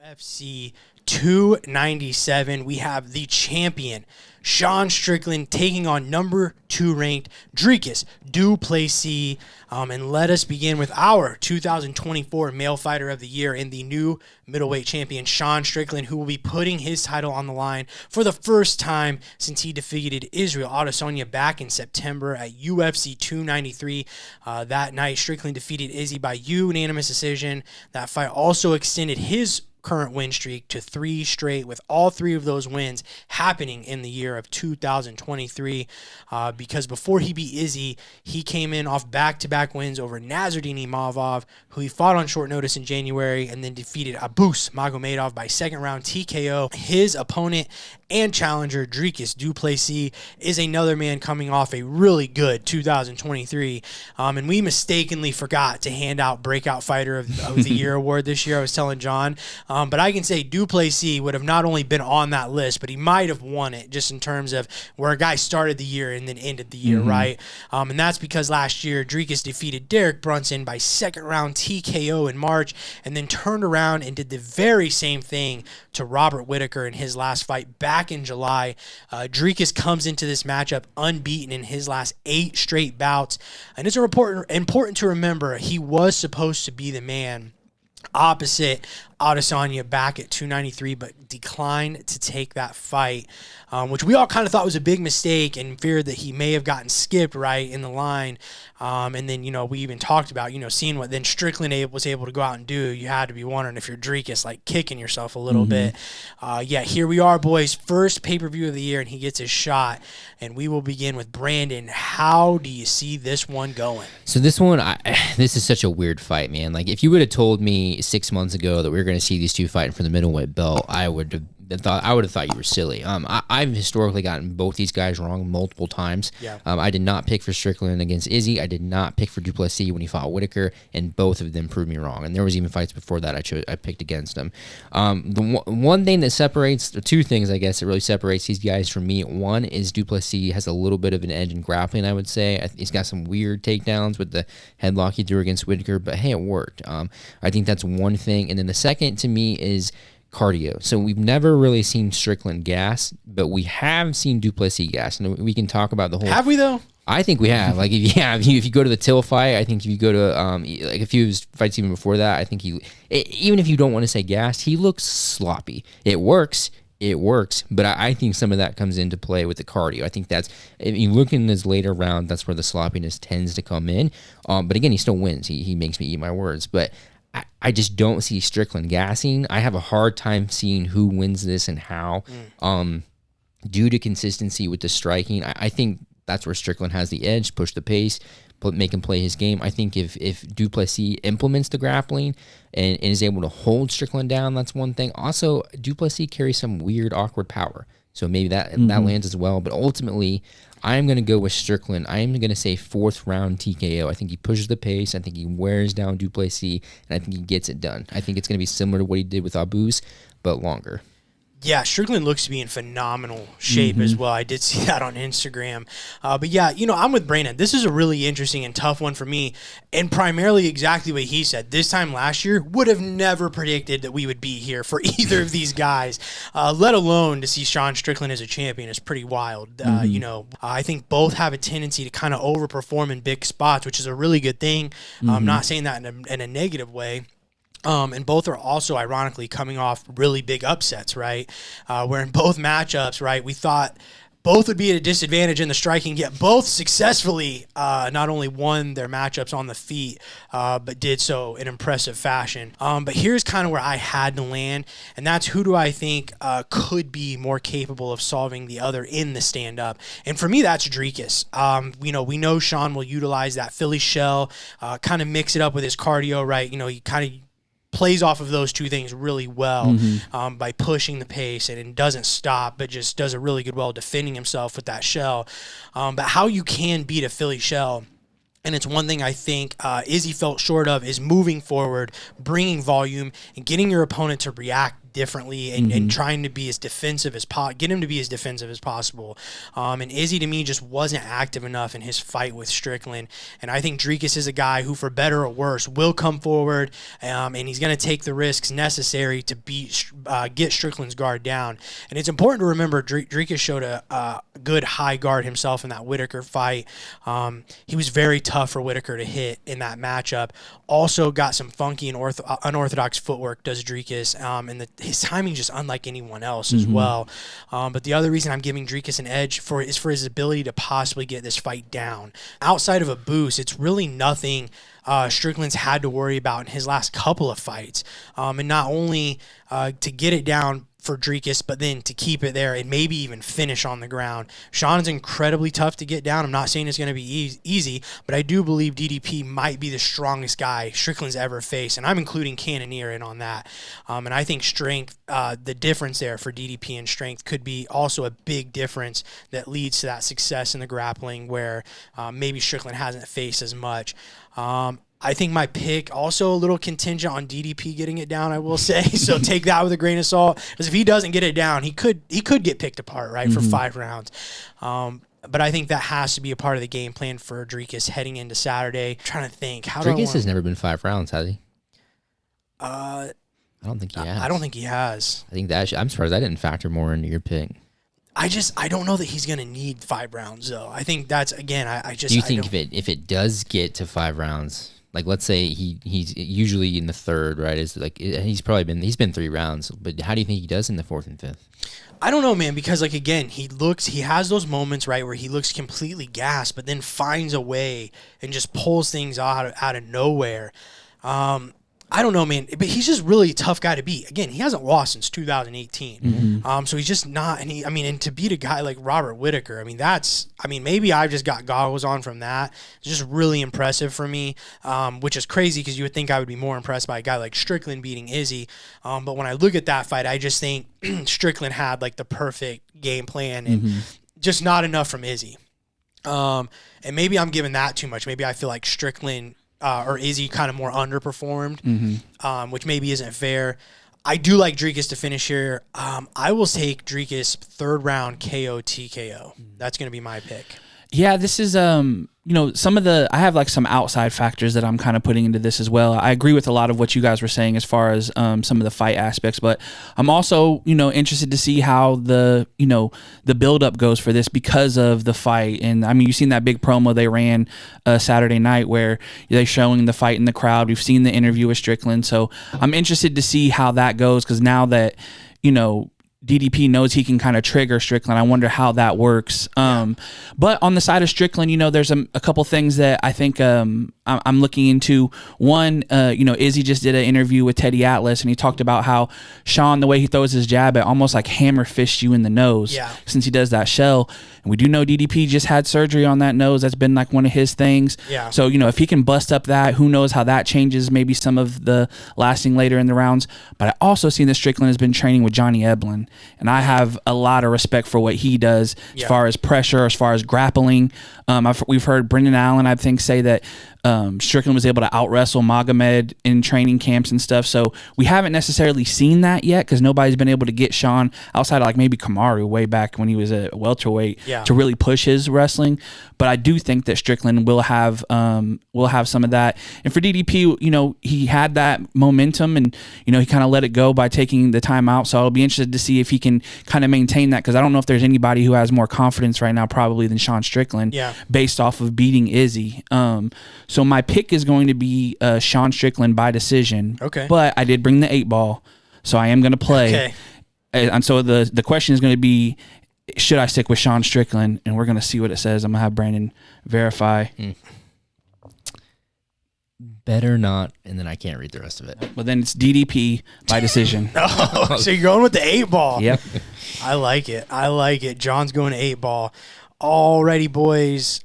UFC 297, we have the champion, Sean Strickland, taking on number 2 ranked Dricus du Plessis. And let us begin with our 2024 Male Fighter of the Year in the new middleweight champion, Sean Strickland, who will be putting his title on the line for the first time since he defeated Israel Adesanya back in September at UFC 293. That night, Strickland defeated Izzy by unanimous decision. That fight also extended his current win streak to 3 straight, with all 3 of those wins happening in the year of 2023, because before he beat Izzy, he came in off back-to-back wins over Nasruddin Imavov, who he fought on short notice in January, and then defeated Abus Magomedov by second round TKO. His opponent and challenger, Dricus du Plessis, is another man coming off a really good 2023, and we mistakenly forgot to hand out Breakout Fighter of the Year award this year. I was telling John, but I can say du Plessis would have not only been on that list, but he might have won it, just in terms of where a guy started the year and then ended the year, right? And that's because last year, Dricus defeated Derek Brunson by second round TKO in March, and then turned around and did the very same thing to Robert Whittaker in his last fight back in July. Dricus comes into this matchup unbeaten in his last 8 straight bouts, and it's important to remember he was supposed to be the man opposite Adesanya back at 293, but declined to take that fight, which we all kind of thought was a big mistake and feared that he may have gotten skipped right in the line. And then, we even talked about, seeing what then Strickland was able to go out and do. You had to be wondering if you're Dricus, like kicking yourself a little bit. Yeah, here we are, boys. First pay-per-view of the year, and he gets his shot. And we will begin with Brandon. How do you see this one going? So this one, this is such a weird fight, man. Like, if you would have told me 6 months ago that we were going to see these two fighting for the middleweight belt, I would have thought you were silly. I've historically gotten both these guys wrong multiple times. Yeah. I did not pick for Strickland against Izzy. I did not pick for du Plessis when he fought Whittaker, and both of them proved me wrong. And there was even fights before that I picked against him. The one thing that separates, or 2 things I guess that really separates these guys from me. One is du Plessis has a little bit of an edge in grappling, I would say. He's got some weird takedowns with the headlock he threw against Whittaker, but hey, it worked. I think that's one thing. And then the second to me is cardio. So we've never really seen Strickland gas, but we have seen du Plessis gas, and we can talk about the whole. Have we though? I think we have. Like, if you go to the Till fight, I think if you go to like a few of his fights even before that, I think even if you don't want to say gassed, he looks sloppy. It works, but I think some of that comes into play with the cardio. I think that's, if you look in his later round, that's where the sloppiness tends to come in. But again, he still wins. He makes me eat my words, but I just don't see Strickland gassing. I have a hard time seeing who wins this and how. Due to consistency with the striking, I think that's where Strickland has the edge, push the pace, make him play his game. I think if du Plessis implements the grappling and is able to hold Strickland down, that's one thing. Also, du Plessis carries some weird, awkward power. So maybe that lands as well. But ultimately, I'm going to go with Strickland. I am going to say 4th round TKO. I think he pushes the pace. I think he wears down du Plessis, and I think he gets it done. I think it's going to be similar to what he did with Abus, but longer. Yeah, Strickland looks to be in phenomenal shape as well. I did see that on Instagram. But yeah, I'm with Brandon. This is a really interesting and tough one for me, and primarily exactly what he said. This time last year, would have never predicted that we would be here for either of these guys, let alone to see Sean Strickland as a champion is pretty wild. I think both have a tendency to kind of overperform in big spots, which is a really good thing. I'm not saying that in a negative way. And both are also, ironically, coming off really big upsets, right? Where in both matchups, right, we thought both would be at a disadvantage in the striking, yet both successfully not only won their matchups on the feet, but did so in impressive fashion. But here's kind of where I had to land, and that's who do I think could be more capable of solving the other in the stand-up. And for me, that's Dricus. We know Sean will utilize that Philly shell, kind of mix it up with his cardio, right? He kind of plays off of those 2 things really well by pushing the pace and doesn't stop, but just does a really good well defending himself with that shell. But how you can beat a Philly shell, and it's one thing I think Izzy felt short of, is moving forward, bringing volume, and getting your opponent to react differently and trying to be as defensive as get him to be as defensive as possible. And Izzy, to me, just wasn't active enough in his fight with Strickland. And I think Dricus is a guy who, for better or worse, will come forward, and he's going to take the risks necessary to get Strickland's guard down. And it's important to remember Dricus showed a good high guard himself in that Whitaker fight. He was very tough for Whitaker to hit in that matchup. Also got some funky and unorthodox footwork, does Dricus, and his timing just unlike anyone else as well. But the other reason I'm giving Dricus an edge is for his ability to possibly get this fight down. Outside of a boost, it's really nothing Strickland's had to worry about in his last couple of fights. And not only to get it down for Dricus, but then to keep it there and maybe even finish on the ground. Sean's incredibly tough to get down. I'm not saying it's going to be easy, but I do believe DDP might be the strongest guy Strickland's ever faced, and I'm including Cannonier in on that. And I think strength, the difference there for DDP and strength could be also a big difference that leads to that success in the grappling where maybe Strickland hasn't faced as much. I think my pick also a little contingent on DDP getting it down, I will say. So take that with a grain of salt, because if he doesn't get it down, he could get picked apart, right, for 5 rounds. But I think that has to be a part of the game plan for Dricus heading into Saturday. I'm trying to think, Dricus has never been 5 rounds, has he? I don't think he has. I don't think he has. I think I'm surprised I didn't factor more into your pick. I don't know that he's going to need 5 rounds though. I think that's, again, Do you think if it does get to 5 rounds? Like, let's say he's usually in the 3rd, right? Is like he's been 3 rounds, but how do you think he does in the 4th and 5th? I don't know, man, because like again, he has those moments, right, where he looks completely gassed, but then finds a way and just pulls things out of nowhere. I don't know, man, but he's just really a tough guy to beat. Again, he hasn't lost since 2018. So he's just not, and to beat a guy like Robert Whitaker, maybe I've just got goggles on from that. It's just really impressive for me, which is crazy because you would think I would be more impressed by a guy like Strickland beating Izzy. But when I look at that fight, I just think Strickland had like the perfect game plan and just not enough from Izzy. And maybe I'm giving that too much. Maybe I feel like Strickland or Izzy kind of more underperformed, which maybe isn't fair. I do like Dricus to finish here. I will take Dricus 3rd round KO TKO. That's going to be my pick. Yeah, this is I have like some outside factors that I'm kind of putting into this as well. I agree with a lot of what you guys were saying as far as some of the fight aspects, but I'm also, interested to see how the buildup goes for this because of the fight. And you've seen that big promo they ran Saturday night where they're showing the fight in the crowd. We've seen the interview with Strickland. So I'm interested to see how that goes, because now that, DDP knows he can kind of trigger Strickland, I wonder how that works. But on the side of Strickland, there's a couple things that I think I'm looking into. One, Izzy just did an interview with Teddy Atlas, and he talked about how Sean, the way he throws his jab, it almost like hammer fists you in the nose since he does that shell. And we do know DDP just had surgery on that nose. That's been like one of his things. Yeah. So, if he can bust up that, who knows how that changes maybe some of the lasting later in the rounds. But I also seen that Strickland has been training with Johnny Eblen, and I have a lot of respect for what he does as far as pressure, as far as grappling. We've heard Brendan Allen, I think, say that Strickland was able to out-wrestle Magomed in training camps and stuff. So we haven't necessarily seen that yet because nobody's been able to get Sean, outside of like maybe Kamaru way back when he was a welterweight, to really push his wrestling. But I do think that Strickland will have some of that. And for DDP, he had that momentum and, he kind of let it go by taking the time out. So I'll be interested to see if he can kind of maintain that, because I don't know if there's anybody who has more confidence right now probably than Sean Strickland based off of beating Izzy. So my pick is going to be Sean Strickland by decision. Okay. But I did bring the 8-ball, so I am going to play. Okay. And so the question is going to be, should I stick with Sean Strickland? And we're going to see what it says. I'm going to have Brandon verify. Better not, and then I can't read the rest of it. Well, then it's DDP by decision. So you're going with the 8-ball. Yep. I like it. John's going to 8-ball. Alrighty, boys.